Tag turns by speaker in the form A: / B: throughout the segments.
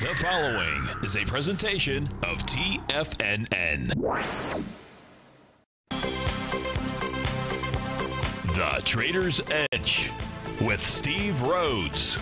A: The following is a presentation of TFNN. The Trader's Edge with Steve Rhodes.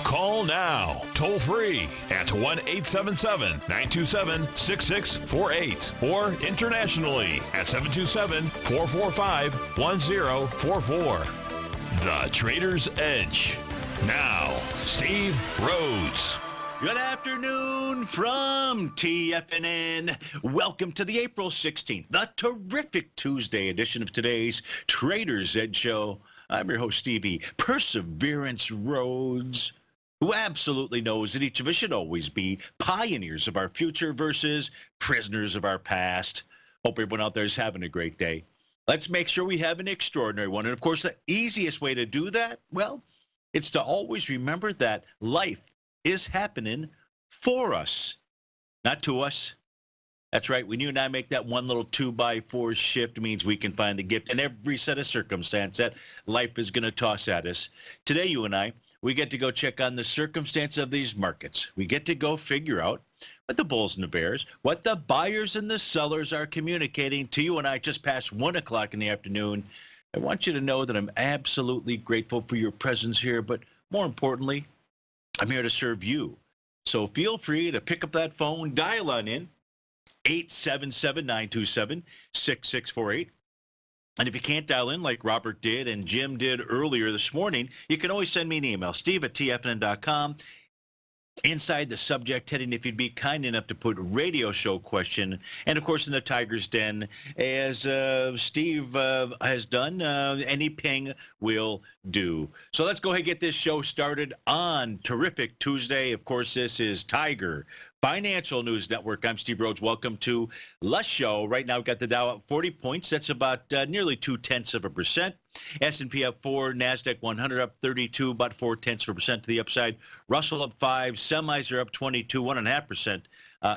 A: Call now, toll free at 1-877-927-6648 or internationally at 727-445-1044. The Trader's Edge. Now, Steve Rhodes.
B: Good afternoon from TFNN. Welcome to the April 16th, the terrific Tuesday edition of today's Trader's Edge Show. I'm your host, Stevie Perseverance Rhodes, who absolutely knows that each of us should always be pioneers of our future versus prisoners of our past. Hope everyone out there is having a great day. Let's make sure we have an extraordinary one. And, of course, the easiest way to do that, well, it's to always remember that life is happening for us, not to us. That's right. When you and I make that one little 2x4 shift, means we can find the gift in every set of circumstance that life is going to toss at us. Today, you and I, we get to go check on the circumstance of these markets. We get to go figure out what the bulls and the bears, what the buyers and the sellers are communicating to you and I just past 1 o'clock in the afternoon. I want you to know that I'm absolutely grateful for your presence here, but more importantly, I'm here to serve you. So feel free to pick up that phone, dial on in, 877-927-6648. And if you can't dial in like Robert did and Jim did earlier this morning, you can always send me an email, steve@tfnn.com. Inside the subject heading, if you'd be kind enough to put radio show question. And, of course, in the Tiger's Den, as Steve has done, any ping will do. So let's go ahead and get this show started on terrific Tuesday. Of course, this is Tiger Financial News Network. I'm Steve Rhodes. Welcome to the show. Right now, we've got the Dow up 40 points. That's about nearly 0.2%. S&P up 4, NASDAQ 100 up 32, about 0.4% to the upside. Russell up 5, semis are up 22, 1.5%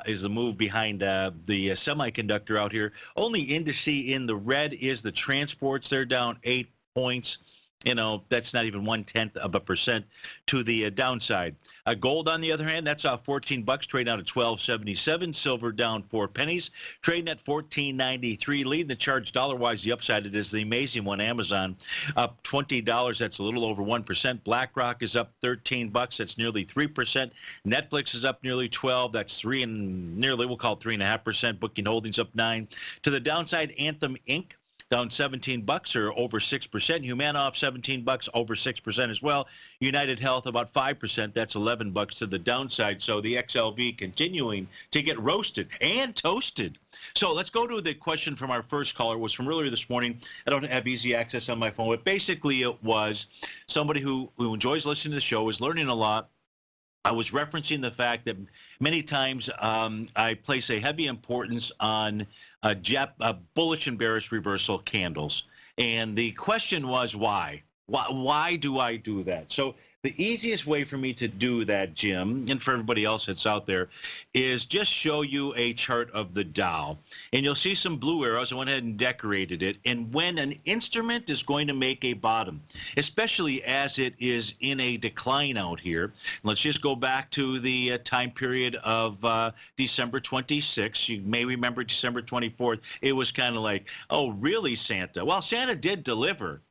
B: is the move behind the semiconductor out here. Only indice in the red is the transports. They're down 8 points. You know, that's not even 0.1% to the downside. Gold, on the other hand, that's off $14, trading out at $12.77. Silver down 4 pennies, trading at $14.93. Leading the charge dollar-wise, the upside, it is the amazing one, Amazon, up $20. That's a little over 1%. BlackRock is up $13. That's nearly 3%. Netflix is up nearly 12. That's we'll call it 3.5%. Booking Holdings up 9. To the downside, Anthem Inc., down $17 or over 6%. Humana off $17, over 6% as well. United Health about 5%. That's $11 to the downside. So the XLV continuing to get roasted and toasted. So let's go to the question from our first caller. It was from earlier this morning. I don't have easy access on my phone, but basically it was somebody who enjoys listening to the show, is learning a lot. I was referencing the fact that many times I place a heavy importance on bullish and bearish reversal candles. And the question was, why? Why do I do that? So the easiest way for me to do that, Jim, and for everybody else that's out there, is just show you a chart of the Dow. And you'll see some blue arrows. I went ahead and decorated it. And when an instrument is going to make a bottom, especially as it is in a decline out here, let's just go back to the time period of December 26th. You may remember December 24th. It was kind of like, oh, really, Santa? Well, Santa did deliver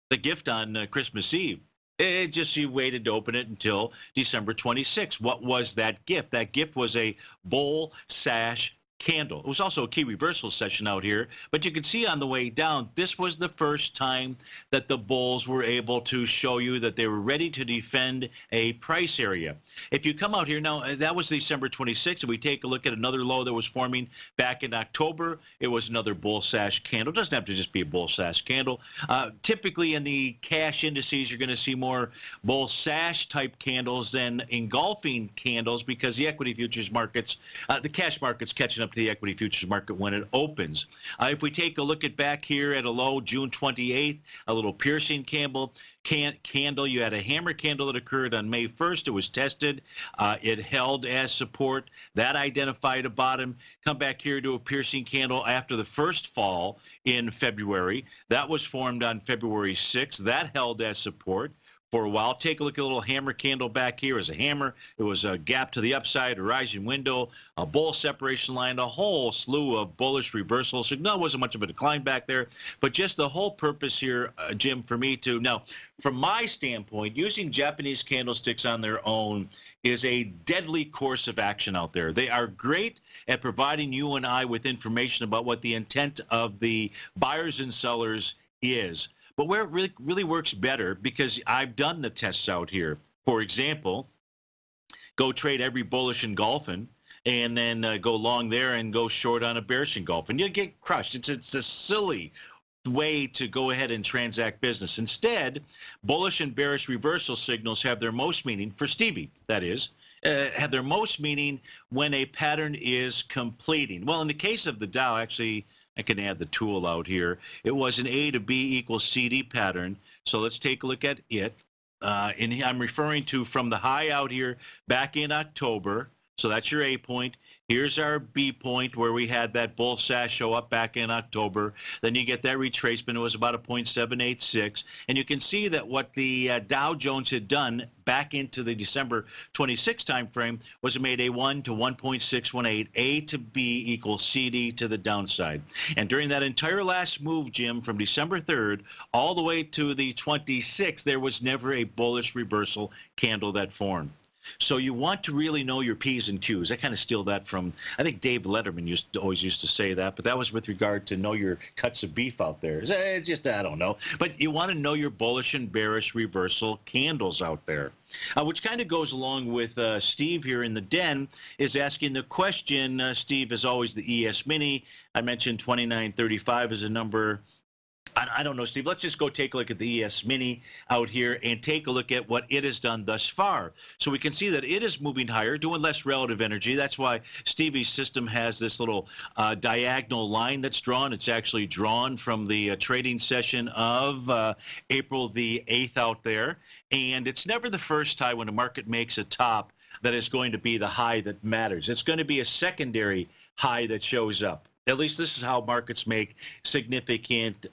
B: the gift on Christmas Eve. It just, you waited to open it until December 26th. What was that gift? That gift was a bull sash candle. It was also a key reversal session out here, but you can see on the way down, this was the first time that the bulls were able to show you that they were ready to defend a price area. If you come out here now, that was December 26th. If we take a look at another low that was forming back in October, it was another bull sash candle. It doesn't have to just be a bull sash candle. Typically in the cash indices, you're going to see more bull sash type candles than engulfing candles, because the equity futures markets, the cash market's catching up up to the equity futures market when it opens. If we take a look at back here at a low June 28th, a little piercing candle, you had a hammer candle that occurred on May 1st. It was tested. It held as support. That identified a bottom. Come back here to a piercing candle after the first fall in February. That was formed on February 6th. That held as support for a while. Take a look at a little hammer candle back here as a hammer. It was a gap to the upside, a rising window, a bull separation line, a whole slew of bullish reversals. So no, it wasn't much of a decline back there. But just the whole purpose here, Jim, for me to now, from my standpoint, using Japanese candlesticks on their own is a deadly course of action out there. They are great at providing you and I with information about what the intent of the buyers and sellers is. But where it really works better, because I've done the tests out here. For example, go trade every bullish engulfing and then go long there and go short on a bearish engulfing. You'll get crushed. It's a silly way to go ahead and transact business. Instead, bullish and bearish reversal signals have their most meaning, for Stevie, that is, have their most meaning when a pattern is completing. Well, in the case of the Dow, actually, I can add the tool out here. It was an A to B equals CD pattern. So let's take a look at it. And I'm referring to from the high out here back in October. So that's your A point. Here's our B point where we had that bull sash show up back in October. Then you get that retracement. It was about a 0.786. And you can see that what the Dow Jones had done back into the December 26 time frame was it made a 1 to 1.618, A to B equals CD to the downside. And during that entire last move, Jim, from December 3rd all the way to the 26th, there was never a bullish reversal candle that formed. So you want to really know your P's and Q's. I kind of steal that from, I think Dave Letterman always used to say that, but that was with regard to know your cuts of beef out there. It's just, I don't know. But you want to know your bullish and bearish reversal candles out there, which kind of goes along with Steve here in the den is asking the question. Steve, is always the ES Mini. I mentioned 2935 as a number. I don't know, Steve. Let's just go take a look at the ES Mini out here and take a look at what it has done thus far. So we can see that it is moving higher, doing less relative energy. That's why Stevie's system has this little diagonal line that's drawn. It's actually drawn from the trading session of April the 8th out there. And it's never the first time when a market makes a top that is going to be the high that matters. It's going to be a secondary high that shows up. At least this is how markets make significant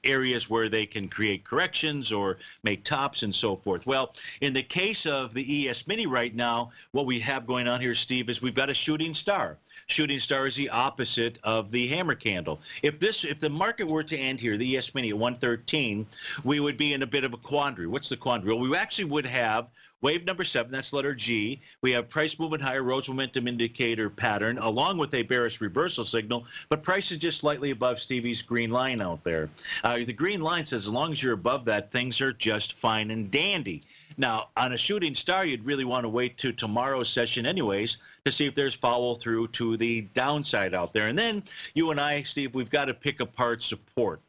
B: areas where they can create corrections or make tops and so forth. Well, in the case of the ES Mini right now, what we have going on here, Steve, is we've got a shooting star. Shooting star is the opposite of the hammer candle. If the market were to end here, the ES Mini at 113, we would be in a bit of a quandary. What's the quandary? Well, we actually would have wave number 7, that's letter G. We have price movement higher, Rhodes momentum indicator pattern, along with a bearish reversal signal, but price is just slightly above Stevie's green line out there. The green line says as long as you're above that, things are just fine and dandy. Now, on a shooting star, you'd really want to wait to tomorrow's session anyways to see if there's follow through to the downside out there. And then you and I, Steve, we've got to pick apart support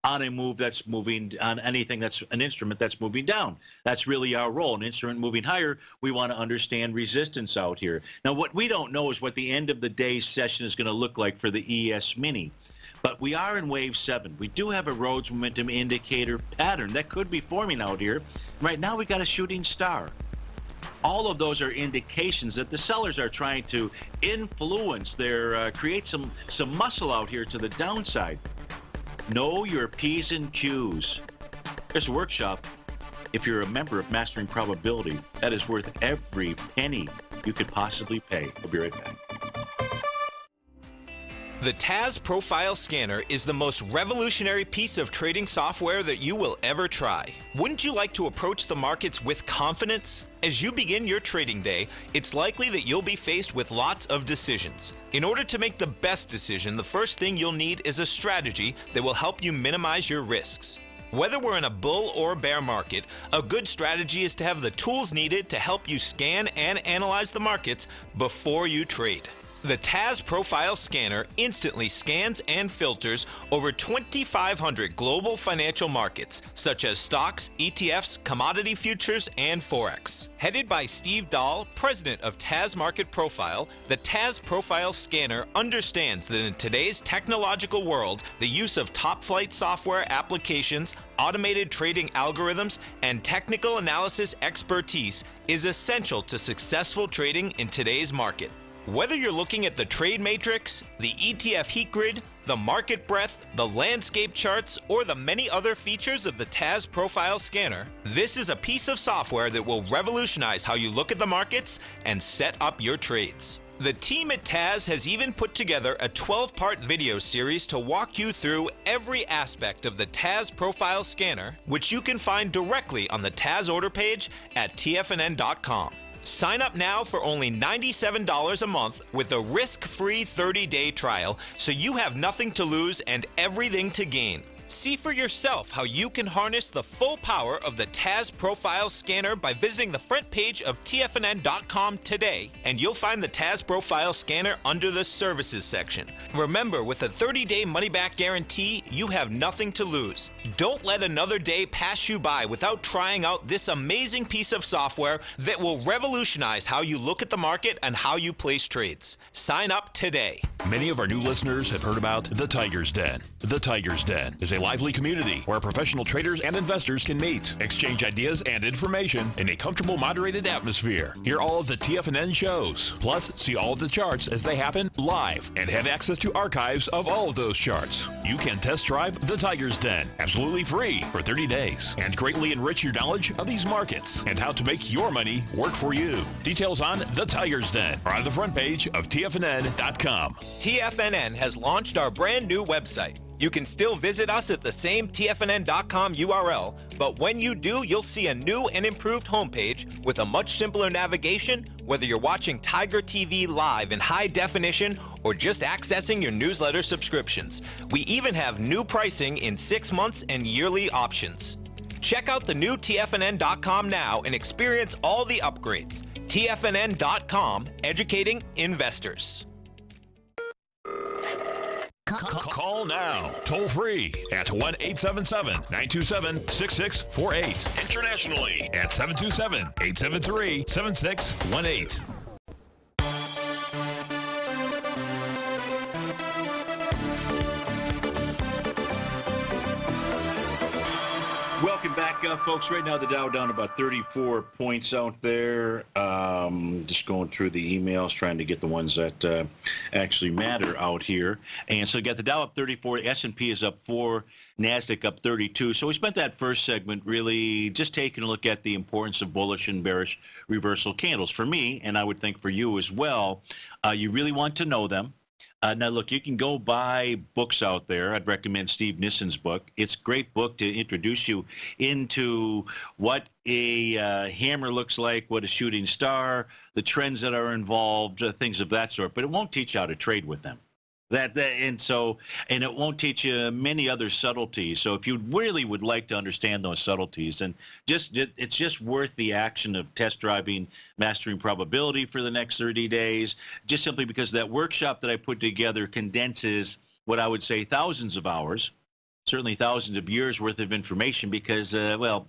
B: on a move that's moving, on anything that's an instrument that's moving down. That's really our role. An instrument moving higher, we want to understand resistance out here. Now, what we don't know is what the end of the day's session is going to look like for the ES Mini. But we are in wave 7. We do have a Rhodes momentum indicator pattern that could be forming out here. Right now, we got a shooting star. All of those are indications that the sellers are trying to influence their, create some muscle out here to the downside. Know your P's and Q's. There's a workshop. If you're a member of Mastering Probability, that is worth every penny you could possibly pay. We'll be right back.
C: The TAS Profile Scanner is the most revolutionary piece of trading software that you will ever try. Wouldn't you like to approach the markets with confidence? As you begin your trading day, it's likely that you'll be faced with lots of decisions. In order to make the best decision, the first thing you'll need is a strategy that will help you minimize your risks. Whether we're in a bull or bear market, a good strategy is to have the tools needed to help you scan and analyze the markets before you trade. The TAS Profile Scanner instantly scans and filters over 2,500 global financial markets, such as stocks, ETFs, commodity futures, and Forex. Headed by Steve Dahl, president of TAS Market Profile, the TAS Profile Scanner understands that in today's technological world, the use of top-flight software applications, automated trading algorithms, and technical analysis expertise is essential to successful trading in today's market. Whether you're looking at the trade matrix, the ETF heat grid, the market breadth, the landscape charts, or the many other features of the TAS Profile Scanner, this is a piece of software that will revolutionize how you look at the markets and set up your trades. The team at TAS has even put together a 12-part video series to walk you through every aspect of the TAS Profile Scanner, which you can find directly on the TAS order page at TFNN.com. Sign up now for only $97 a month with a risk-free 30-day trial, so you have nothing to lose and everything to gain. See for yourself how you can harness the full power of the TAS Profile Scanner by visiting the front page of TFNN.com today, and you'll find the TAS Profile Scanner under the Services section. Remember, with a 30-day money-back guarantee, you have nothing to lose. Don't let another day pass you by without trying out this amazing piece of software that will revolutionize how you look at the market and how you place trades. Sign up today.
A: Many of our new listeners have heard about the Tiger's Den. The Tiger's Den is a lively community where professional traders and investors can meet, exchange ideas and information in a comfortable, moderated atmosphere. Hear all of the TFNN shows, plus see all of the charts as they happen live and have access to archives of all of those charts. You can test drive the Tiger's Den absolutely free for 30 days and greatly enrich your knowledge of these markets and how to make your money work for you. Details on the Tiger's Den are on the front page of TFNN.com.
C: TFNN has launched our brand new website. You can still visit us at the same TFNN.com URL, but when you do, you'll see a new and improved homepage with a much simpler navigation, whether you're watching TigerTV live in high definition or just accessing your newsletter subscriptions. We even have new pricing in 6 months and yearly options. Check out the new TFNN.com now and experience all the upgrades. TFNN.com, educating investors.
A: Call now, toll free at 1-877-927-6648. Internationally at 727-873-7618.
B: Welcome back, folks. Right now, the Dow down about 34 points out there. Just going through the emails, trying to get the ones that actually matter out here. And so you got the Dow up 34, S&P is up 4, NASDAQ up 32. So we spent that first segment really just taking a look at the importance of bullish and bearish reversal candles. For me, and I would think for you as well, you really want to know them. Now, look, you can go buy books out there. I'd recommend Steve Nissen's book. It's a great book to introduce you into what a hammer looks like, what a shooting star, the trends that are involved, things of that sort. But it won't teach you how to trade with them. And it won't teach you many other subtleties. So if you really would like to understand those subtleties, and it's just worth the action of test driving Mastering Probability for the next 30 days, just simply because that workshop that I put together condenses what I would say thousands of hours, certainly thousands of years worth of information, because, well,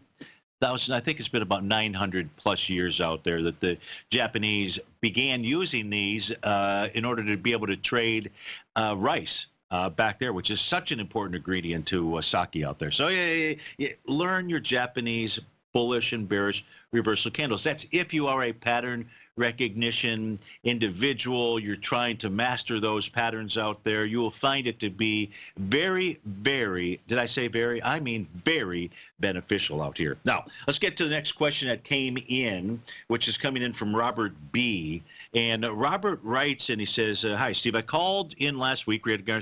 B: I think it's been about 900 plus years out there that the Japanese began using these in order to be able to trade rice back there, which is such an important ingredient to sake out there. So learn your Japanese bullish and bearish reversal candles. That's if you are a pattern recognition individual, you're trying to master those patterns out there, you will find it to be very, very, did I say very? I mean very beneficial out here. Now, let's get to the next question that came in, which is coming in from Robert B. And Robert writes, and he says, hi, Steve, I called in last week regarding your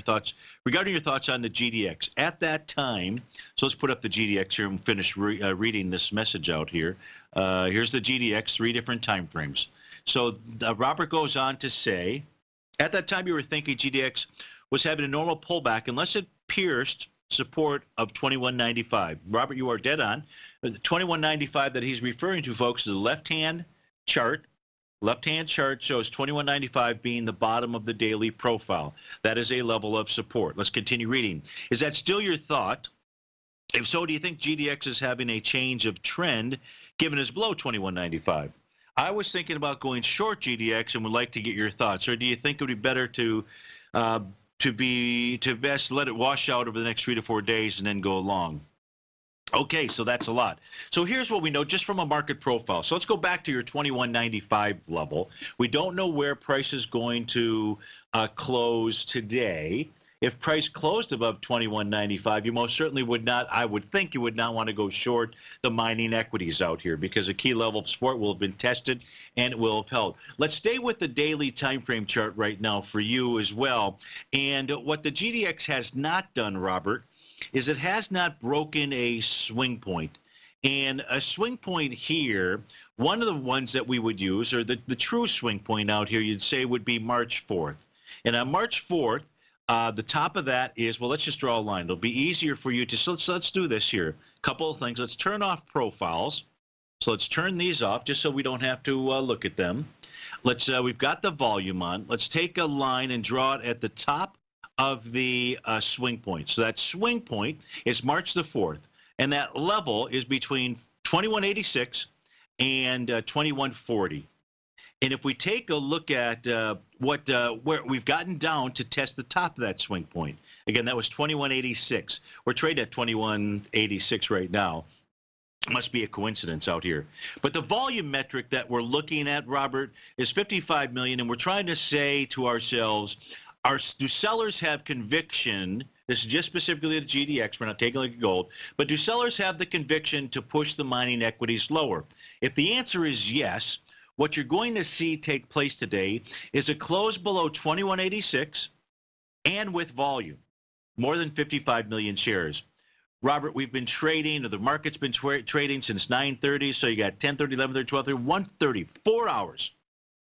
B: thoughts on the GDX. At that time, so let's put up the GDX here and finish reading this message out here. Here's the GDX, 3 different time frames. So Robert goes on to say, at that time you were thinking GDX was having a normal pullback unless it pierced support of 2195. Robert, you are dead on. The 2195 that he's referring to, folks, is the left-hand chart Left-hand chart shows 21.95 being the bottom of the daily profile. That is a level of support. Let's continue reading. Is that still your thought? If so, do you think GDX is having a change of trend given it's below 21.95? I was thinking about going short GDX and would like to get your thoughts. Or do you think it would be better to best let it wash out over the next 3 to 4 days and then go long? Okay, so that's a lot. So here's what we know just from a market profile. So let's go back to your 21.95 level. We don't know where price is going to close today. If price closed above 21.95, you most certainly would not, I would think you would not want to go short the mining equities out here because a key level of support will have been tested and it will have held. Let's stay with the daily time frame chart right now for you as well. And what the GDX has not done, Robert, is it has not broken a swing point. And a swing point here, one of the ones that we would use, or the true swing point out here, you'd say would be March 4th. And on March 4th, the top of that is, well, let's just draw a line. It'll be easier for you to, so let's do this here. A couple of things. Let's turn off profiles. So let's turn these off just so we don't have to look at them. We've got the volume on. Let's take a line and draw it at the top of the swing point. So that swing point is March the 4th, and that level is between 21.86 and 21.40. And if we take a look at where we've gotten down to test the top of that swing point, again, that was 21.86. We're trading at 21.86 right now. Must be a coincidence out here. But the volume metric that we're looking at, Robert, is 55 million, and we're trying to say to ourselves, do sellers have conviction? This is just specifically the GDX. We're not taking a look at gold. But do sellers have the conviction to push the mining equities lower? If the answer is yes, what you're going to see take place today is a close below 21.86 and with volume, more than 55 million shares. Robert, we've been trading, or the market's been trading since 9:30, so you got 10:30, 11:30, 12:30, 1:30, 4 hours.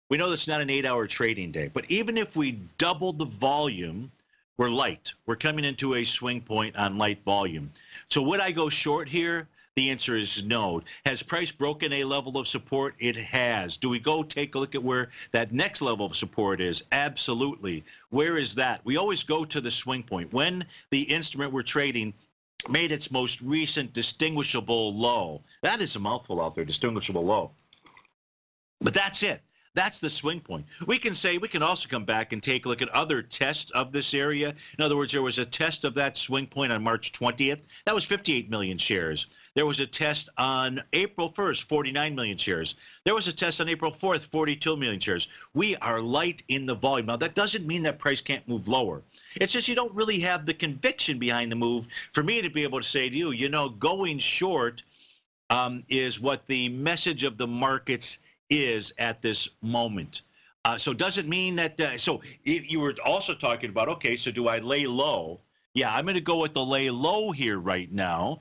B: We know that's not an 8-hour trading day, but even if we double the volume, we're light. We're coming into a swing point on light volume. So would I go short here? The answer is no. Has price broken a level of support? It has. Do we go take a look at where that next level of support is? Absolutely. Where is that? We always go to the swing point. When the instrument we're trading made its most recent distinguishable low. That is a mouthful out there, distinguishable low. But that's it. That's the swing point. We can also come back and take a look at other tests of this area. In other words, there was a test of that swing point on March 20th. That was 58 million shares. There was a test on April 1st, 49 million shares. There was a test on April 4th, 42 million shares. We are light in the volume. Now, that doesn't mean that price can't move lower. It's just you don't really have the conviction behind the move for me to be able to say to you, you know, going short is what the message of the markets is at this moment. So does it mean that, so you were also talking about, okay, so do I lay low? Yeah, I'm going to go with the lay low here right now.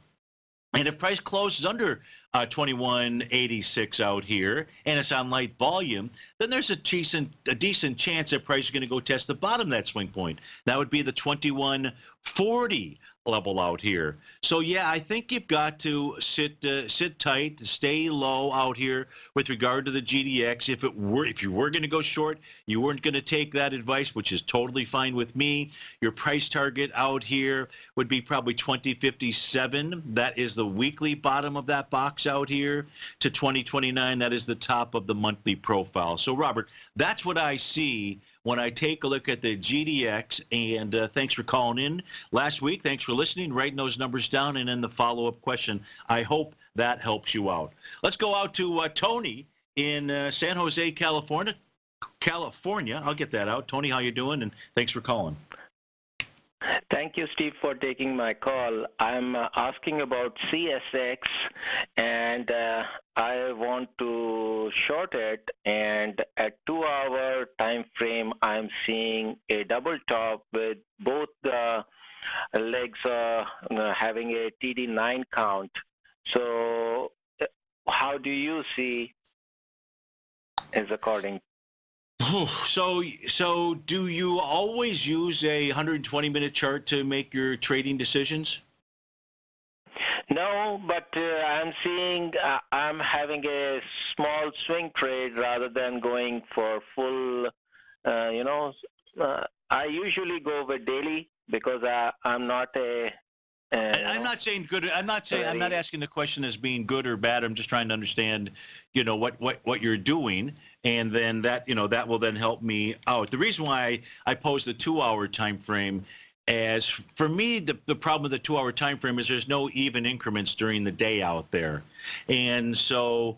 B: And if price closes under 21.86 out here and it's on light volume, then there's a decent chance that price is going to go test the bottom of that swing point. That would be the 21.40 level out here. So yeah, I think you've got to sit tight, stay low out here with regard to the GDX. If you were going to go short, you weren't going to take that advice, which is totally fine with me. Your price target out here would be probably 2057. That is the weekly bottom of that box out here to 2029. That is the top of the monthly profile. So Robert, that's what I see when I take a look at the GDX, and thanks for calling in last week. Thanks for listening, writing those numbers down, and then the follow-up question. I hope that helps you out. Let's go out to Tony in San Jose, California. I'll get that out. Tony, how you doing? And thanks for calling.
D: Thank you, Steve, for taking my call. I'm asking about CSX, and I want to short it. And at 2-hour time frame, I'm seeing a double top with both the legs having a TD9 count. So how do you see is according?
B: So do you always use a 120-minute chart to make your trading decisions?
D: No, but I'm seeing I'm having a small swing trade rather than going for full, I usually go with daily because I'm not a
B: I'm not saying good. I'm not asking the question as being good or bad. I'm just trying to understand, what you're doing, and then that will then help me out. The reason why I pose the 2-hour time frame, as for me, the problem with the 2-hour time frame is there's no even increments during the day out there, and so.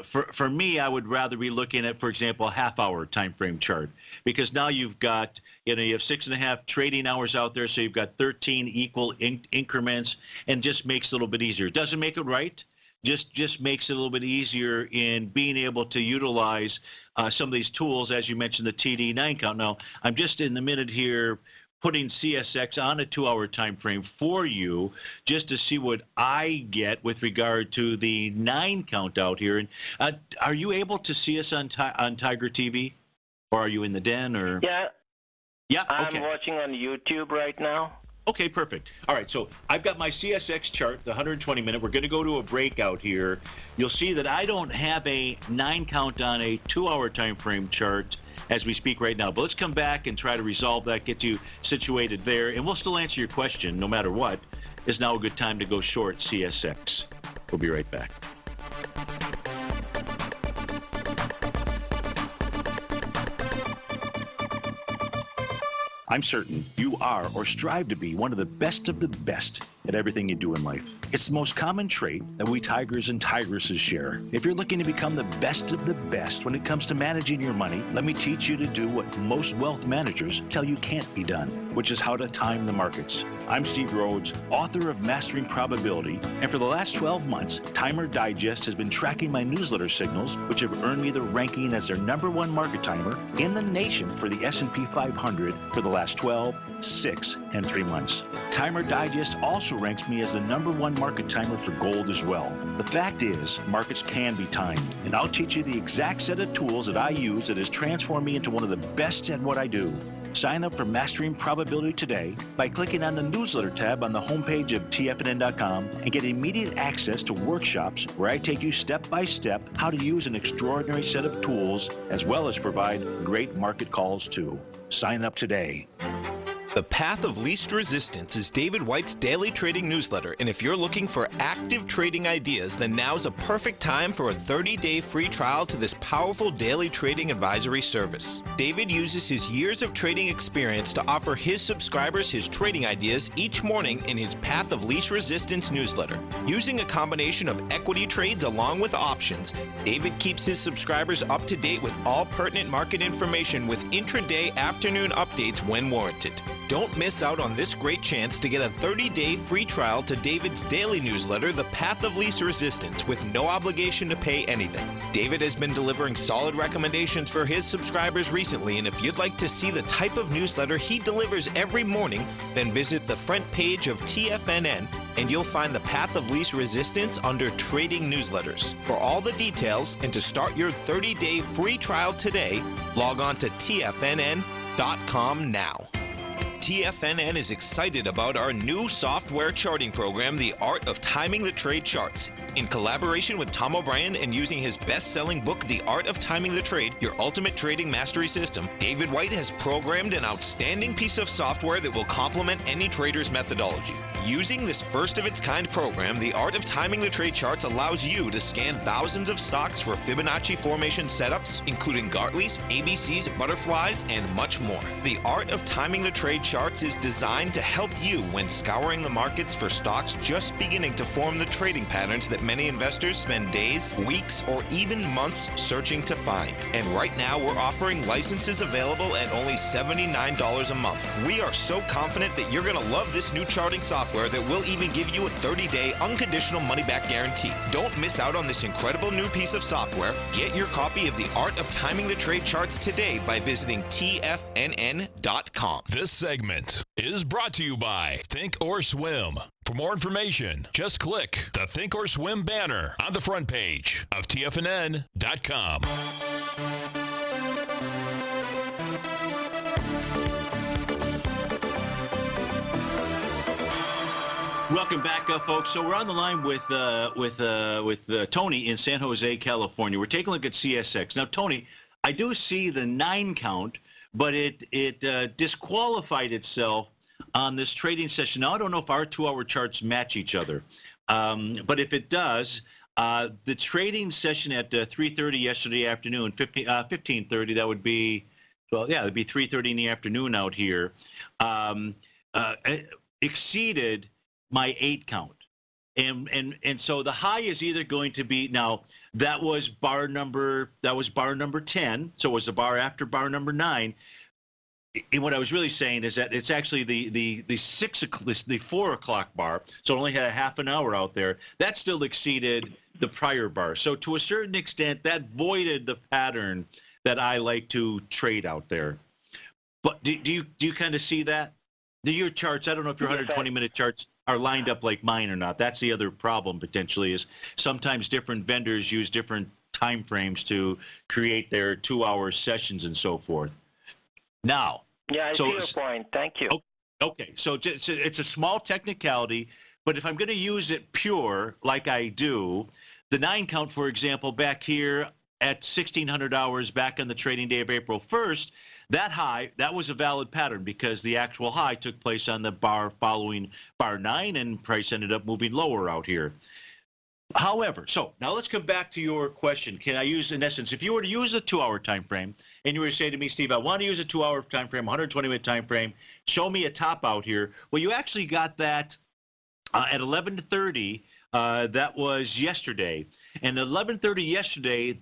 B: For me, I would rather be looking at, for example, a half-hour time frame chart, because now you've got, you have 6.5 trading hours out there, so you've got 13 equal increments, and just makes it a little bit easier. It doesn't make it right, just makes it a little bit easier in being able to utilize some of these tools, as you mentioned, the TD9 count. Now, I'm just in the minute here putting CSX on a 2-hour time frame for you, just to see what I get with regard to the 9 count out here. And are you able to see us on TigerTV, or are you in the den? Or
D: yeah,
B: okay.
D: I'm watching on YouTube right now.
B: Okay, perfect. All right, so I've got my CSX chart, the 120-minute. We're going to go to a breakout here. You'll see that I don't have a 9 count on a 2-hour time frame chart as we speak right now. But let's come back and try to resolve that, get you situated there, and we'll still answer your question no matter what. Is now a good time to go short CSX? We'll be right back. I'm certain you are or strive to be one of the best at everything you do in life. It's the most common trait that we tigers and tigresses share. If you're looking to become the best of the best when it comes to managing your money, let me teach you to do what most wealth managers tell you can't be done, which is how to time the markets. I'm Steve Rhodes, author of Mastering Probability, and for the last 12 months, Timer Digest has been tracking my newsletter signals, which have earned me the ranking as their #1 market timer in the nation for the S&P 500 for the last 12, 6, and 3 months. Timer Digest also ranks me as the #1 market timer for gold as well. The fact is, markets can be timed, and I'll teach you the exact set of tools that I use that has transformed me into one of the best at what I do. Sign up for Mastering Probability today by clicking on the newsletter tab on the homepage of TFNN.com and get immediate access to workshops where I take you step by step how to use an extraordinary set of tools, as well as provide great market calls too. Sign up today.
C: The Path of Least Resistance is David White's daily trading newsletter, and if you're looking for active trading ideas, then now's a perfect time for a 30-day free trial to this powerful daily trading advisory service. David uses his years of trading experience to offer his subscribers his trading ideas each morning in his Path of Least Resistance newsletter. Using a combination of equity trades along with options, David keeps his subscribers up to date with all pertinent market information with intraday afternoon updates when warranted. Don't miss out on this great chance to get a 30-day free trial to David's daily newsletter, The Path of Least Resistance, with no obligation to pay anything. David has been delivering solid recommendations for his subscribers recently, and if you'd like to see the type of newsletter he delivers every morning, then visit the front page of TFNN and you'll find the Path of Least Resistance under Trading Newsletters. For all the details and to start your 30-day free trial today, log on to TFNN.com now. TFNN is excited about our new software charting program, The Art of Timing the Trade Charts. In collaboration with Tom O'Brien and using his best-selling book, The Art of Timing the Trade, Your Ultimate Trading Mastery System, David White has programmed an outstanding piece of software that will complement any trader's methodology. Using this first-of-its-kind program, The Art of Timing the Trade Charts allows you to scan thousands of stocks for Fibonacci formation setups, including Gartley's, ABC's, butterflies, and much more. The Art of Timing the Trade Charts is designed to help you when scouring the markets for stocks just beginning to form the trading patterns that many investors spend days, weeks, or even months searching to find. And right now, we're offering licenses available at only $79 a month. We are so confident that you're going to love this new charting software that will even give you a 30-day unconditional money-back guarantee. Don't miss out on this incredible new piece of software. Get your copy of The Art of Timing the Trade Charts today by visiting TFNN.com.
A: This segment is brought to you by Think or Swim. For more information, just click the Think or Swim banner on the front page of TFNN.com.
B: Welcome back, folks. So we're on the line with Tony in San Jose, California. We're taking a look at CSX. Now, Tony, I do see the 9 count, but it disqualified itself on this trading session. Now, I don't know if our 2-hour charts match each other, but if it does, the trading session at 3:30 yesterday afternoon, 15:30, that would be, well, yeah, it'd be 3:30 in the afternoon out here, exceeded my 8 count. And so the high is either going to be, now that was bar number 10, so it was the bar after bar number 9. And what I was really saying is that it's actually the 4 o'clock bar, so it only had a half an hour out there. That still exceeded the prior bar. So to a certain extent, that voided the pattern that I like to trade out there. But do you kind of see that? Your charts, I don't know if your 120-minute charts are lined up like mine or not. That's the other problem potentially, is sometimes different vendors use different time frames to create their 2-hour sessions and so forth. Now,
D: yeah, I see your point. Thank you.
B: Okay, so it's a small technicality, but if I'm going to use it pure like I do, the 9 count, for example, back here at 1,600 hours back on the trading day of April 1st, that high, that was a valid pattern because the actual high took place on the bar following bar 9, and price ended up moving lower out here. However, so now let's come back to your question. Can I use, in essence, if you were to use a 2-hour time frame, and you were to say to me, Steve, I want to use a 2-hour time frame, 120-minute time frame, show me a top out here. Well, you actually got that at 11:30. That was yesterday, and at 11:30 yesterday,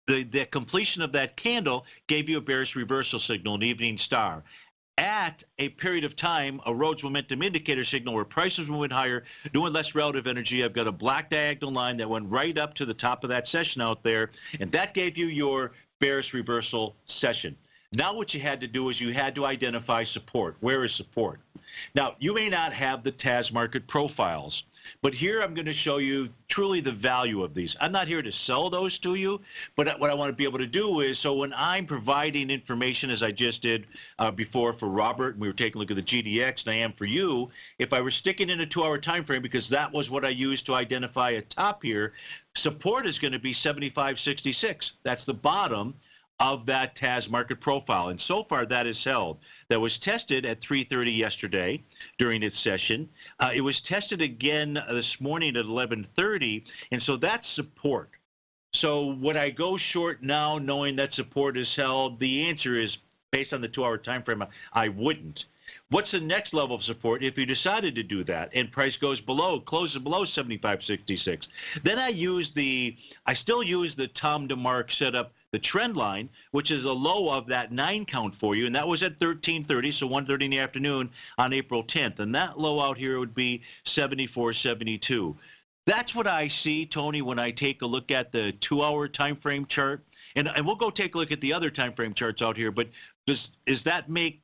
B: the completion of that candle gave you a bearish reversal signal, an evening star. At a period of time, a Rhodes momentum indicator signal where prices went higher, doing less relative energy. I've got a black diagonal line that went right up to the top of that session out there, and that gave you your bearish reversal session. Now what you had to do is you had to identify support. Where is support? Now, you may not have the TAS market profiles, but here I'm going to show you truly the value of these. I'm not here to sell those to you, but what I want to be able to do is, so when I'm providing information, as I just did before for Robert, and we were taking a look at the GDX, and I am for you, if I were sticking in a 2-hour time frame, because that was what I used to identify a top here, support is going to be 75.66. That's the bottom of that TAS market profile, and so far that is held. That was tested at 3:30 yesterday during its session. It was tested again this morning at 11:30, and so that's support. So would I go short now knowing that support is held? The answer is, based on the 2-hour time frame, I wouldn't. What's the next level of support if you decided to do that and price goes below, closes below 75.66? Then I still use the Tom DeMark setup, the trend line, which is a low of that 9 count for you, and that was at 13:30, so 1:30 in the afternoon on April 10th, and that low out here would be 74.72. That's what I see, Tony, when I take a look at the 2-hour time frame chart, and we'll go take a look at the other time frame charts out here. But is that making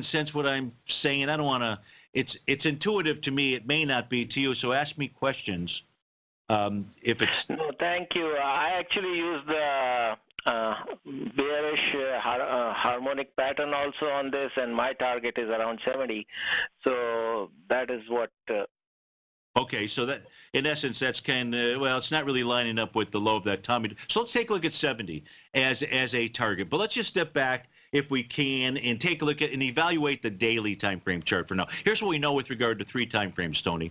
B: sense what I'm saying? I don't want to. It's intuitive to me. It may not be to you. So ask me questions. If it's
D: no, thank you. I actually use the bearish harmonic pattern also on this, and my target is around 70. So that is what.
B: Okay, so that in essence, that's kind of, well, it's not really lining up with the low of that Tommy. So let's take a look at 70 as a target. But let's just step back, if we can, and take a look at and evaluate the daily time frame chart for now. Here's what we know with regard to 3 time frames, Tony.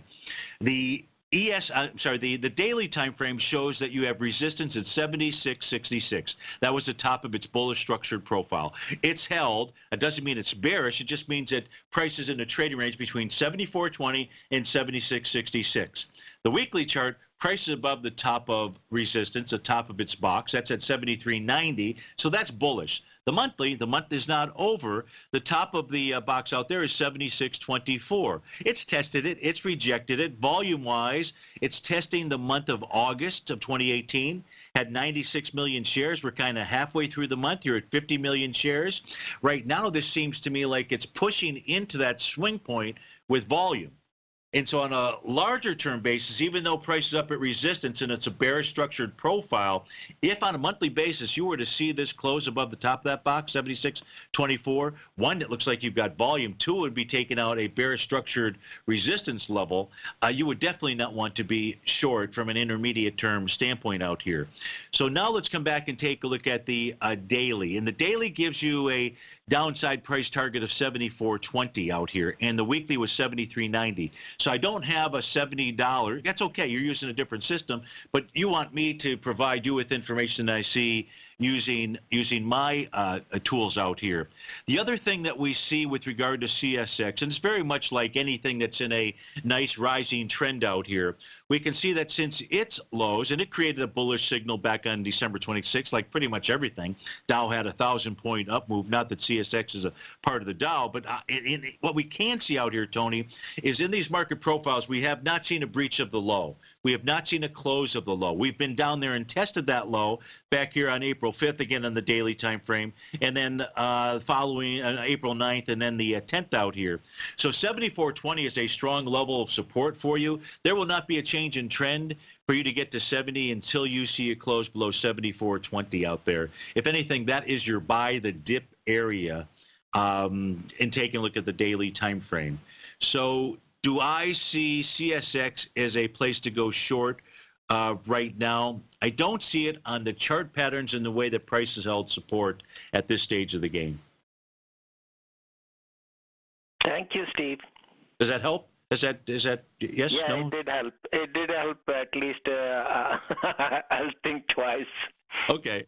B: The the daily time frame shows that you have resistance at 76.66. That was the top of its bullish structured profile. It's held. It doesn't mean it's bearish. It just means that price is in a trading range between 74.20 and 76.66. The weekly chart, price is above the top of resistance, the top of its box. That's at 73.90, so that's bullish. The month is not over. The top of the box out there is 76.24. It's tested it. It's rejected it. Volume-wise, it's testing the month of August of 2018. Had 96 million shares. We're kind of halfway through the month. You're at 50 million shares. Right now, this seems to me like it's pushing into that swing point with volume. And so on a larger term basis, even though price is up at resistance and it's a bearish structured profile, if on a monthly basis you were to see this close above the top of that box, 76.24, one, it looks like you've got volume. Two, would be taking out a bearish structured resistance level. You would definitely not want to be short from an intermediate term standpoint out here. So now let's come back and take a look at the daily. And the daily gives you a downside price target of 74.20 out here, and the weekly was 73.90. So I don't have a $70. That's okay. You're using a different system, but you want me to provide you with information that I see using my tools out here. The other thing that we see with regard to CSX, and it's very much like anything that's in a nice rising trend out here, we can see that since its lows, and it created a bullish signal back on December 26th, like pretty much everything. Dow had a 1,000-point up move. Not that CSX is a part of the Dow, but what we can see out here, Tony, is in these market profiles, we have not seen a breach of the low. We have not seen a close of the low. We've been down there and tested that low back here on April 5th, again on the daily time frame, and then following April 9th, and then the 10th out here. So 74.20 is a strong level of support for you. There will not be a change in trend for you to get to 70 until you see it close below 74.20 out there. If anything, that is your buy the dip area, and taking a look at the daily time frame. So do I see CSX as a place to go short right now? I don't see it on the chart patterns and the way that price has held support at this stage of the game.
D: Thank you, Steve.
B: Does that help? Is that yes?
D: Yeah,
B: no?
D: it did help. It did help at least. I'll think twice.
B: Okay.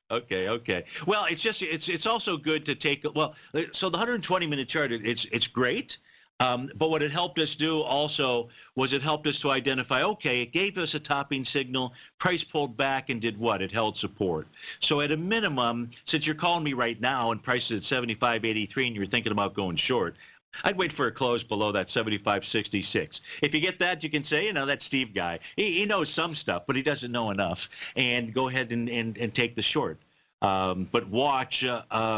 B: Well, it's also good to take. Well, so the 120-minute chart, it's great. But what it helped us do also was it helped us to identify, okay, it gave us a topping signal, price pulled back and did what? It held support. So at a minimum, since you're calling me right now and price is at 75.83 and you're thinking about going short, I'd wait for a close below that 75.66. If you get that, you can say, you know, that Steve guy, he knows some stuff, but he doesn't know enough, and go ahead and take the short. But watch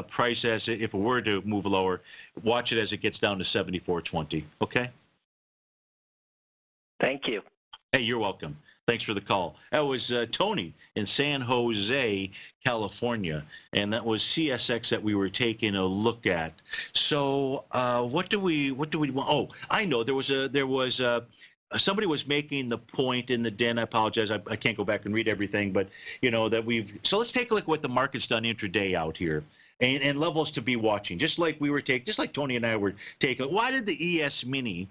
B: price as if it were to move lower, watch it as it gets down to 74.20. Okay?
D: Thank you.
B: Hey, you're welcome. Thanks for the call. That was Tony in San Jose, California, and that was CSX that we were taking a look at. So what do we want? Oh, I know there was somebody was making the point in the den. I apologize, I can't go back and read everything, but you know that so let's take a look at what the market's done intraday out here. And levels to be watching, just like Tony and I were taking. Why did the ES Mini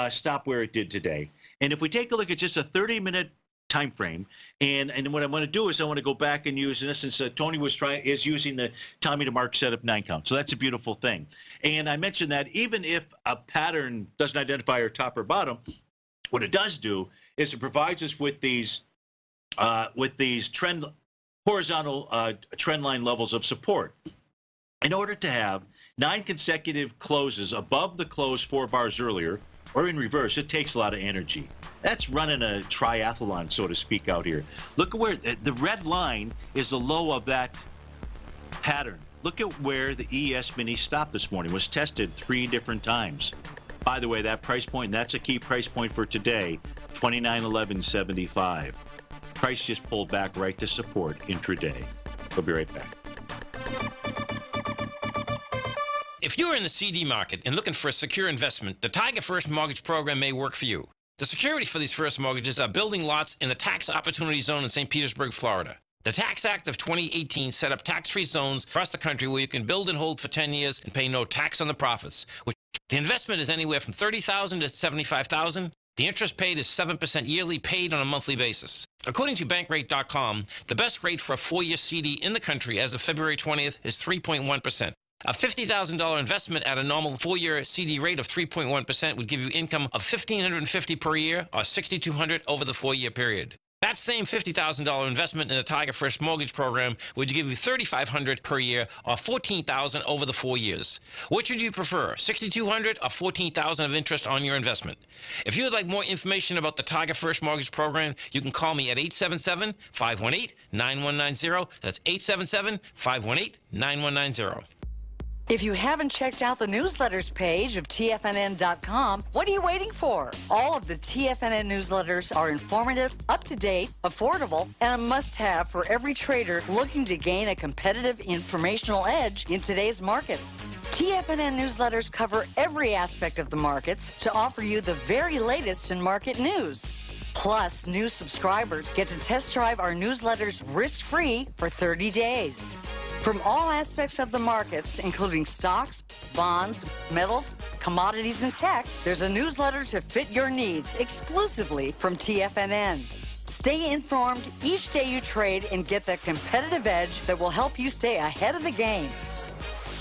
B: stop where it did today? And if we take a look at just a 30-minute time frame, and what I want to do is I want to go back and use, in essence, Tony is using the Tommy DeMark setup 9 count. So that's a beautiful thing. And I mentioned that even if a pattern doesn't identify our top or bottom, what it does do is it provides us with these horizontal trend line levels of support. In order to have 9 consecutive closes above the close 4 bars earlier, or in reverse, it takes a lot of energy. That's running a triathlon, so to speak, out here. Look at where the red line is the low of that pattern. Look at where the ES Mini stopped this morning. It was tested 3 different times. By the way, that price point, that's a key price point for today, 29.1175. Price just pulled back right to support intraday. We'll be right back.
E: If you're in the CD market and looking for a secure investment, the Tiger First Mortgage Program may work for you. The security for these first mortgages are building lots in the Tax Opportunity Zone in St. Petersburg, Florida. The Tax Act of 2018 set up tax-free zones across the country where you can build and hold for 10 years and pay no tax on the profits. The investment is anywhere from $30,000 to $75,000. The interest paid is 7% yearly, paid on a monthly basis. According to Bankrate.com, the best rate for a 4-year CD in the country as of February 20th is 3.1%. A $50,000 investment at a normal 4-year CD rate of 3.1% would give you income of $1,550 per year or $6,200 over the 4-year period. That same $50,000 investment in the Tiger First Mortgage Program would give you $3,500 per year or $14,000 over the 4 years. Which would you prefer, $6,200 or $14,000 of interest on your investment? If you would like more information about the Tiger First Mortgage Program, you can call me at 877-518-9190. That's 877-518-9190.
F: If you haven't checked out the newsletters page of TFNN.com, what are you waiting for? All of the TFNN newsletters are informative, up-to-date, affordable, and a must-have for every trader looking to gain a competitive informational edge in today's markets. TFNN newsletters cover every aspect of the markets to offer you the very latest in market news. Plus, new subscribers get to test drive our newsletters risk-free for 30 days. From all aspects of the markets, including stocks, bonds, metals, commodities, and tech, there's a newsletter to fit your needs exclusively from TFNN. Stay informed each day you trade and get that competitive edge that will help you stay ahead of the game.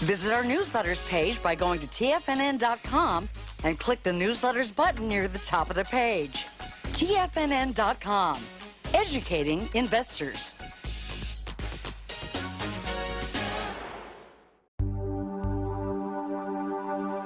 F: Visit our newsletters page by going to TFNN.com and click the newsletters button near the top of the page. TFNN.com, educating investors.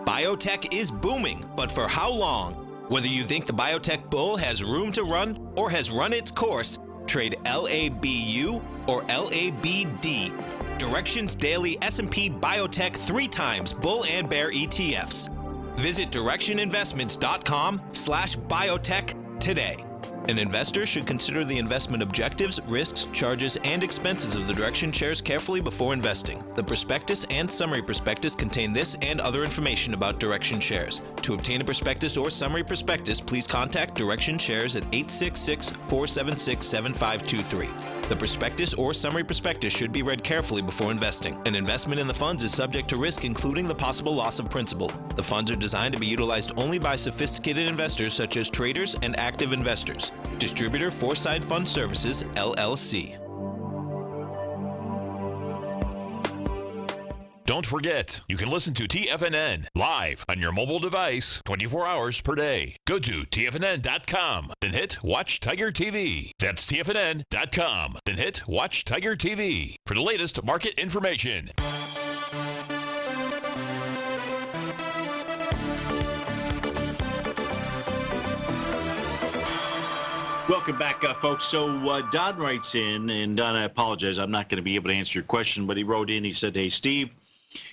C: Biotech is booming, but for how long? Whether you think the biotech bull has room to run or has run its course, trade LABU or LABD. Directions Daily S&P Biotech 3 times bull and bear ETFs. Visit directioninvestments.com/biotech today. An investor should consider the investment objectives, risks, charges, and expenses of the Direction shares carefully before investing. The prospectus and summary prospectus contain this and other information about Direction shares. To obtain a prospectus or summary prospectus, please contact Direction shares at 866-476-7523. The prospectus or summary prospectus should be read carefully before investing. An investment in the funds is subject to risk, including the possible loss of principal. The funds are designed to be utilized only by sophisticated investors such as traders and active investors. Distributor Foreside Fund Services, LLC.
A: Don't forget, you can listen to TFNN live on your mobile device 24 hours per day. Go to TFNN.com, then hit Watch Tiger TV. That's TFNN.com, then hit Watch Tiger TV for the latest market information.
B: Welcome back, folks. So Don writes in, and Don, I apologize, I'm not going to be able to answer your question, but he wrote in, he said, hey, Steve,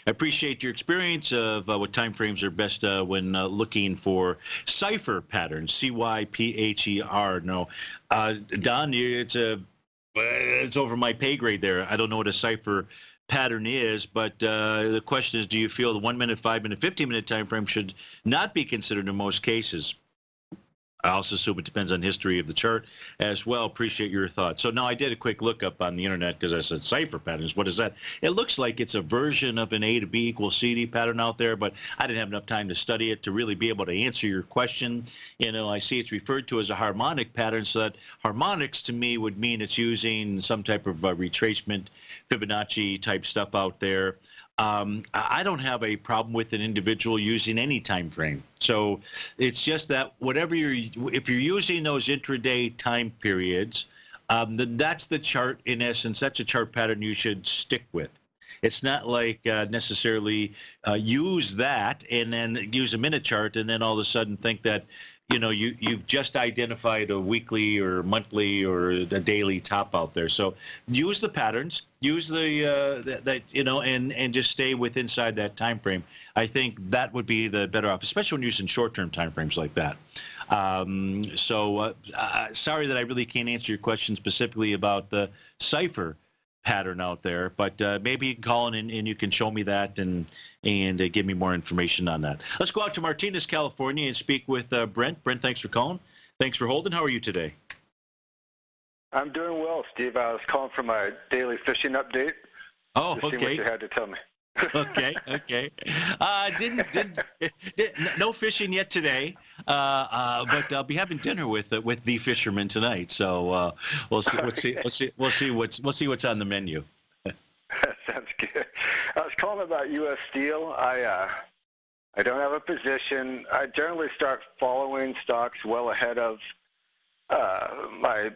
B: I appreciate your experience of what time frames are best when looking for cipher patterns, C-Y-P-H-E-R. No, Don, it's over my pay grade there. I don't know what a cipher pattern is, but the question is, do you feel the 1 minute, 5 minute, 15-minute time frame should not be considered in most cases? I also assume it depends on history of the chart as well. Appreciate your thoughts. So now I did a quick look up on the internet because I said cipher patterns. What is that? It looks like it's a version of an A to B equals CD pattern out there, but I didn't have enough time to study it to really be able to answer your question. You know, I see it's referred to as a harmonic pattern, so that harmonics to me would mean it's using some type of retracement, Fibonacci type stuff out there. I don't have a problem with an individual using any time frame. So it's just that if you're using those intraday time periods, then that's the chart in essence. That's a chart pattern you should stick with. It's not like necessarily use that and then use a minute chart and then all of a sudden think that, you know, you've just identified a weekly or monthly or a daily top out there. So use the patterns, use that you know, and just stay inside that time frame. I think that would be the better off, especially when using short-term time frames like that. Sorry that I really can't answer your question specifically about the cipher pattern out there, but maybe you can call in and you can show me that and give me more information on that. Let's go out to Martinez, California, and speak with Brent. Brent, thanks for calling. Thanks for holding. How are you today?
G: I'm doing well, Steve. I was calling for my daily fishing update.
B: Oh,
G: to see what you had to tell me.
B: Okay. No fishing yet today, but I'll be having dinner with the fisherman tonight. So we'll see what's on the menu.
G: Sounds good. I was calling about U.S. Steel. I don't have a position. I generally start following stocks well ahead of my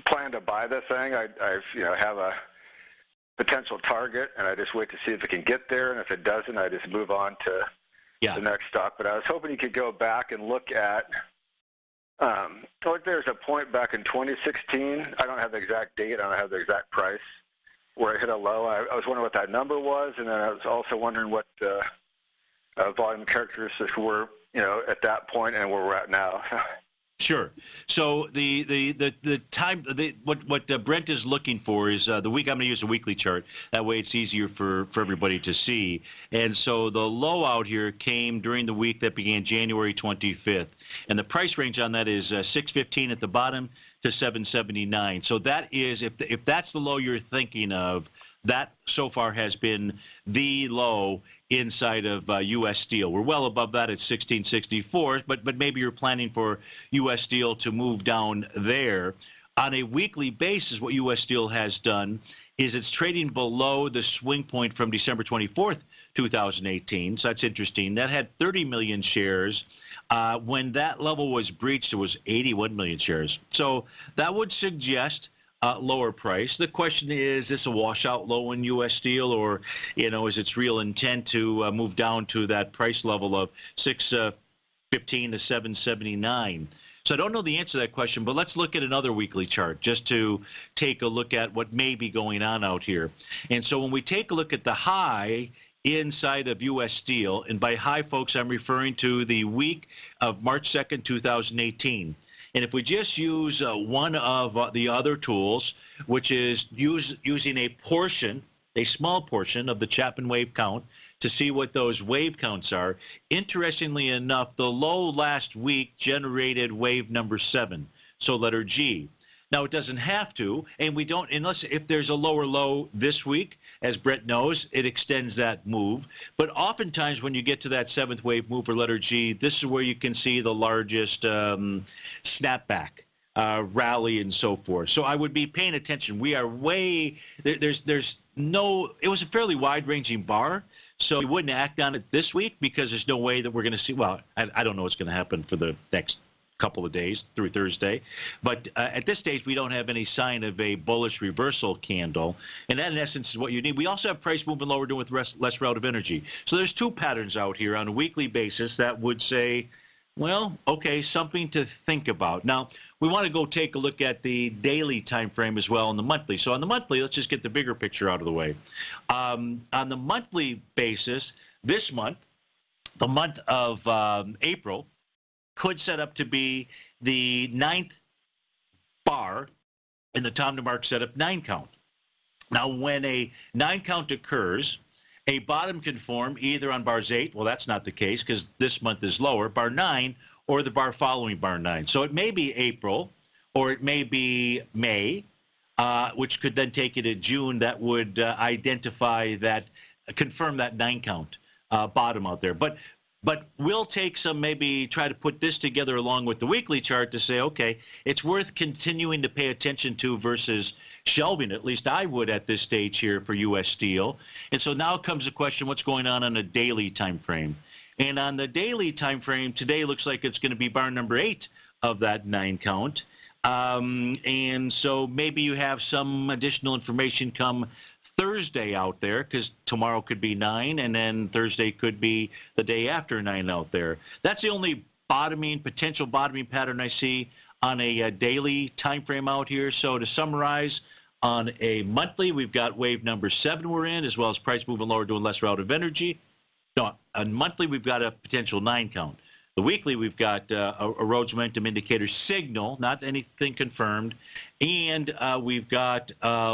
G: plan to buy the thing. I have a potential target, and I just wait to see if it can get there, and if it doesn't, I just move on to the next stock. But I was hoping you could go back and look at, there's a point back in 2016. I don't have the exact date. I don't have the exact price. where it hit a low. I was wondering what that number was, and then I was also wondering what volume characteristics were, at that point and where we're at now.
B: Sure. So the time what Brent is looking for is the week. I'm going to use a weekly chart. That way, it's easier for everybody to see. And so the low out here came during the week that began January 25th, and the price range on that is 615 at the bottom to 779. So that is if that's the low you're thinking of, that so far has been the low inside of U.S. Steel. We're well above that at 1664, but maybe you're planning for U.S. Steel to move down there. On a weekly basis, what U.S. Steel has done is it's trading below the swing point from December 24th, 2018. So that's interesting. That had 30 million shares. When that level was breached, it was 81 million shares. So that would suggest lower price. The question is this a washout low in U.S. Steel, or is its real intent to move down to that price level of 615 to 779? So I don't know the answer to that question, but let's look at another weekly chart just to take a look at what may be going on out here. And so when we take a look at the high inside of U.S. Steel, and by high, folks, I'm referring to the week of March 2nd, 2018. And if we just use one of the other tools, which is using a small portion of the Chapman wave count to see what those wave counts are, interestingly enough, the low last week generated wave number 7, so letter G. Now, it doesn't have to, and we don't, unless if there's a lower low this week, as Brett knows, it extends that move. But oftentimes when you get to that 7th wave move or letter G, this is where you can see the largest snapback, rally, and so forth. So I would be paying attention. We are way, there's no, it was a fairly wide-ranging bar, so we wouldn't act on it this week because there's no way that we're going to see, well, I don't know what's going to happen for the next couple of days through Thursday, but at this stage we don't have any sign of a bullish reversal candle, and that in essence is what you need. We also have price moving lower doing with less relative energy. So there's two patterns out here on a weekly basis that would say, well, okay, something to think about. Now we want to go take a look at the daily time frame as well, and the monthly. So on the monthly, let's just get the bigger picture out of the way. On the monthly basis, this month, the month of April, could set up to be the 9th bar in the Tom DeMark setup 9 count. Now, when a 9 count occurs, a bottom can form either on bars 8, well, that's not the case because this month is lower, bar 9, or the bar following bar 9. So it may be April, or it may be May, which could then take it to June. That would identify that, confirm that 9 count bottom out there. But we'll take some, maybe try to put this together along with the weekly chart to say, okay, it's worth continuing to pay attention to versus shelving. At least I would at this stage here for U.S. Steel. And so now comes the question, what's going on a daily time frame? And on the daily time frame, today looks like it's going to be bar number 8 of that 9 count. And so maybe you have some additional information come Thursday out there, because tomorrow could be 9, and then Thursday could be the day after 9 out there. That's the only potential bottoming pattern I see on a daily time frame out here. So to summarize, on a monthly, we've got wave number 7 we're in, as well as price moving lower, doing less relative energy. No, on monthly, we've got a potential 9 count. The weekly, we've got a Rhodes momentum indicator signal, not anything confirmed, and we've got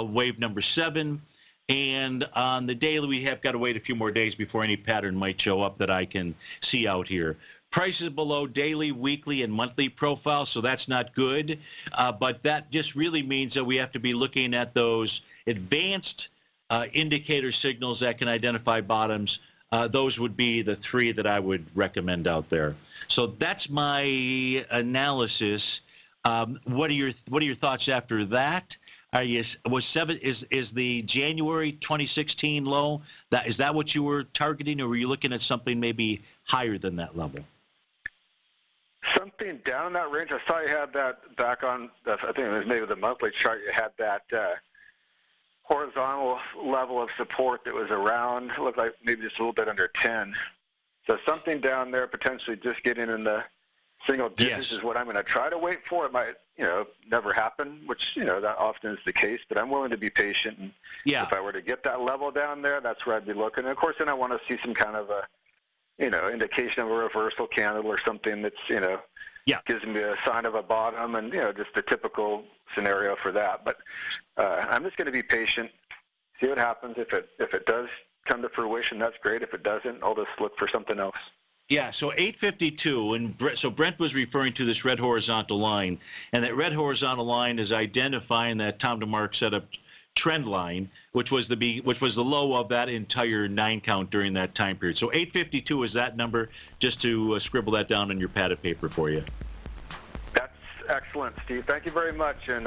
B: wave number 7. And on the daily, we have got to wait a few more days before any pattern might show up that I can see out here. Prices below daily, weekly, and monthly profile, so that's not good. But that just really means that we have to be looking at those advanced indicator signals that can identify bottoms. Those would be the 3 that I would recommend out there. So that's my analysis. What are your thoughts after that? Is the January 2016 low, is that what you were targeting, or were you looking at something maybe higher than that level?
G: Something down in that range. I saw you had that back on, I think it was maybe the monthly chart, you had that horizontal level of support that was around, looked like maybe just a little bit under 10. So something down there, potentially just getting in the single digits is what I'm going to try to wait for. It might, never happen, which, that often is the case, but I'm willing to be patient. And if I were to get that level down there, that's where I'd be looking. And of course, then I want to see some kind of a, indication of a reversal candle or something that's, gives me a sign of a bottom and, just the typical scenario for that. But I'm just going to be patient, see what happens. If it does come to fruition, that's great. If it doesn't, I'll just look for something else.
B: Yeah, so 852, and so Brent was referring to this red horizontal line, and that red horizontal line is identifying that Tom DeMark set up trend line, which was the low of that entire 9 count during that time period. So 852 is that number, just to scribble that down on your pad of paper for you.
G: That's excellent, Steve. Thank you very much, and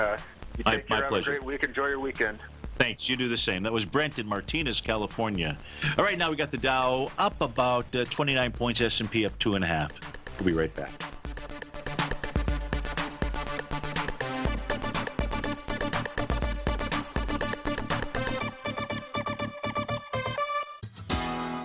G: you take care. Have a great week. Enjoy your weekend.
B: Thanks. You do the same. That was Brent in Martinez, California. All right, now we got the Dow up about 29 points, S&P up 2.5. We'll be right back.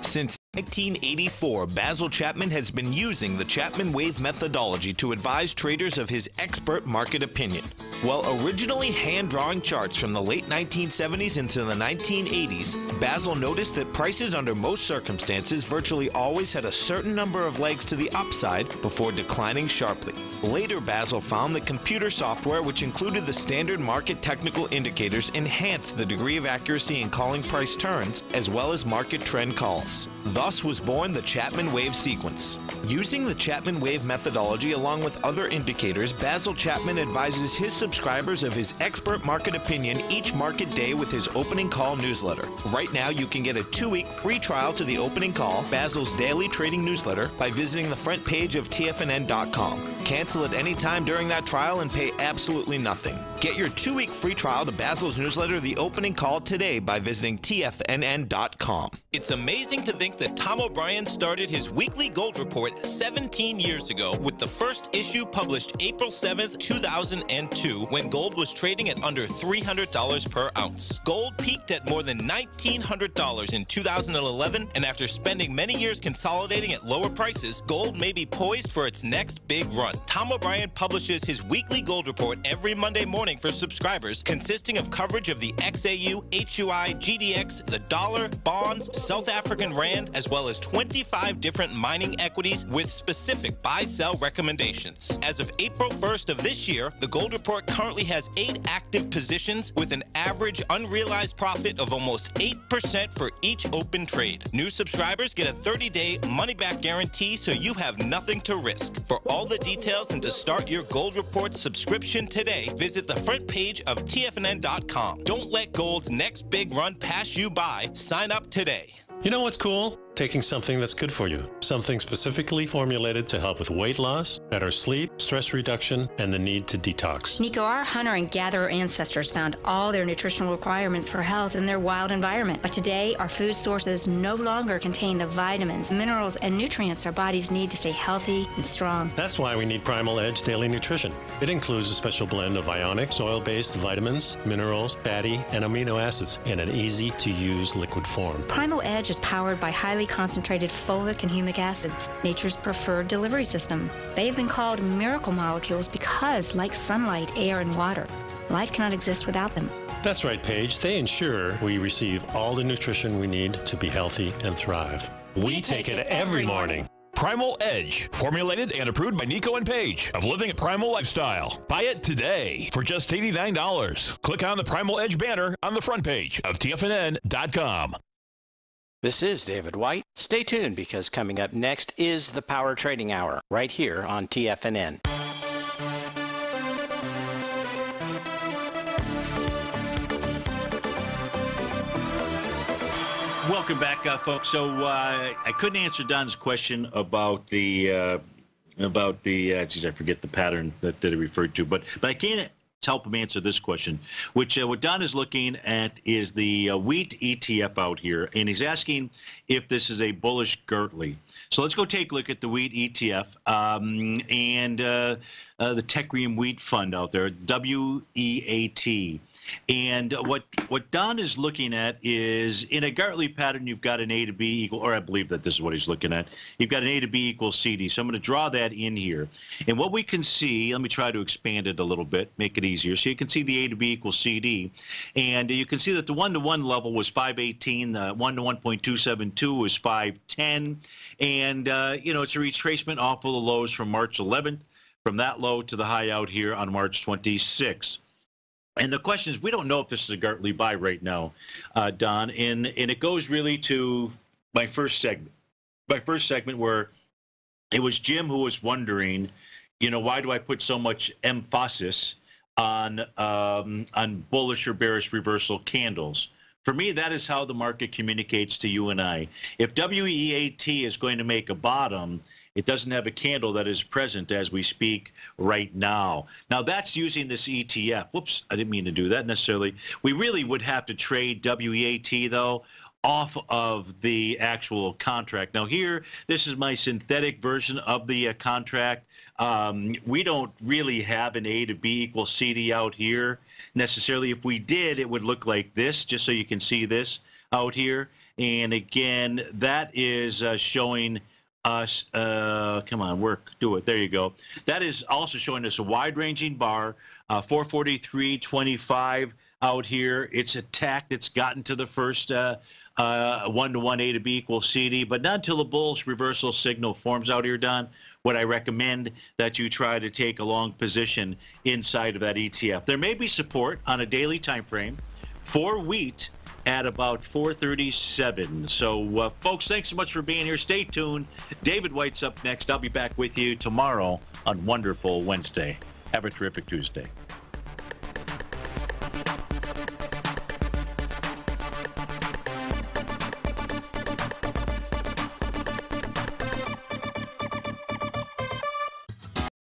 C: Since 1984, Basil Chapman has been using the Chapman Wave methodology to advise traders of his expert market opinion. While originally hand-drawing charts from the late 1970s into the 1980s, Basil noticed that prices under most circumstances virtually always had a certain number of legs to the upside before declining sharply. Later, Basil found that computer software, which included the standard market technical indicators, enhanced the degree of accuracy in calling price turns, as well as market trend calls. Thus was born the Chapman Wave sequence. Using the Chapman Wave methodology along with other indicators, Basil Chapman advises his subscribers of his expert market opinion each market day with his opening call newsletter. Right now, you can get a 2-week free trial to the opening call, Basil's daily trading newsletter, by visiting the front page of TFNN.com. Cancel at any time during that trial and pay absolutely nothing. Get your 2-week free trial to Basil's newsletter, The Opening Call, today by visiting TFNN.com. It's amazing to think that Tom O'Brien started his weekly gold report 17 years ago, with the first issue published April 7th, 2002, when gold was trading at under $300 per ounce. Gold peaked at more than $1,900 in 2011, and after spending many years consolidating at lower prices, gold may be poised for its next big run. Tom O'Brien publishes his weekly gold report every Monday morning for subscribers, consisting of coverage of the XAU, HUI, GDX, the dollar, bonds, South African rand, as well as 25 different mining equities with specific buy-sell recommendations. As of April 1st of this year, the gold report currently has 8 active positions with an average unrealized profit of almost 8% for each open trade. New subscribers get a 30-day money-back guarantee, so you have nothing to risk. For all the details and to start your gold report subscription today, visit the front page of TFNN.com. Don't let gold's next big run pass you by. Sign up today.
H: You know what's cool? Taking something that's good for you. Something specifically formulated to help with weight loss, better sleep, stress reduction, and the need to detox.
I: Nico, our hunter and gatherer ancestors found all their nutritional requirements for health in their wild environment. But today, our food sources no longer contain the vitamins, minerals, and nutrients our bodies need to stay healthy and strong.
H: That's why we need Primal Edge Daily Nutrition. It includes a special blend of ionic, soil-based vitamins, minerals, fatty, and amino acids in an easy-to-use liquid form.
I: Primal Edge is powered by highly concentrated folic and humic acids, nature's preferred delivery system. They have been called miracle molecules because, like sunlight, air, and water, life cannot exist without them.
H: That's right, Paige. They ensure we receive all the nutrition we need to be healthy and thrive. We take it every morning.
A: Primal Edge, formulated and approved by Nico and Paige of Living a Primal Lifestyle. Buy it today for just $89. Click on the Primal Edge banner on the front page of TFNN.com.
J: This is David White. Stay tuned, because coming up next is the Power Trading Hour right here on TFNN.
B: Welcome back, folks. So I couldn't answer Don's question about the geez, I forget the pattern that he referred to, but I can help him answer this question, which what Don is looking at is the wheat ETF out here, and he's asking if this is a bullish Gertley. So let's go take a look at the wheat ETF and the Tech Green Wheat Fund out there, WEAT. And what Don is looking at is in a Gartley pattern, you've got an A to B equal, or I believe that this is what he's looking at. You've got an A to B equals CD. So I'm going to draw that in here. And what we can see, let me try to expand it a little bit, make it easier. So you can see the A to B equals CD. And you can see that the 1-to-1 level was 518. The 1-to-1.272 was 510. And, you know, it's a retracement off of the lows from March 11th, from that low to the high out here on March 26th. And the question is, we don't know if this is a Gartley buy right now, Don, and it goes really to my first segment. My first segment where it was Jim who was wondering, you know, why do I put so much emphasis on bullish or bearish reversal candles? For me, that is how the market communicates to you and I. If WEAT is going to make a bottom, it doesn't have a candle that is present as we speak right now. Now, that's using this ETF. Whoops, I didn't mean to do that necessarily. We really would have to trade WEAT, though, off of the actual contract. Now, here, this is my synthetic version of the contract. We don't really have an A to B equals CD out here necessarily. If we did, it would look like this, just so you can see this out here. And again, that is showing us, come on, work, do it. There you go. That is also showing us a wide-ranging bar, 443.25 out here. It's attacked. It's gotten to the first 1-to-1 A to B equals CD, but not until the bullish reversal signal forms out here, Don, would I recommend that you try to take a long position inside of that ETF. There may be support on a daily time frame for wheat at about 437. So, folks, thanks so much for being here. Stay tuned. David White's up next. I'll be back with you tomorrow on Wonderful Wednesday. Have a terrific Tuesday.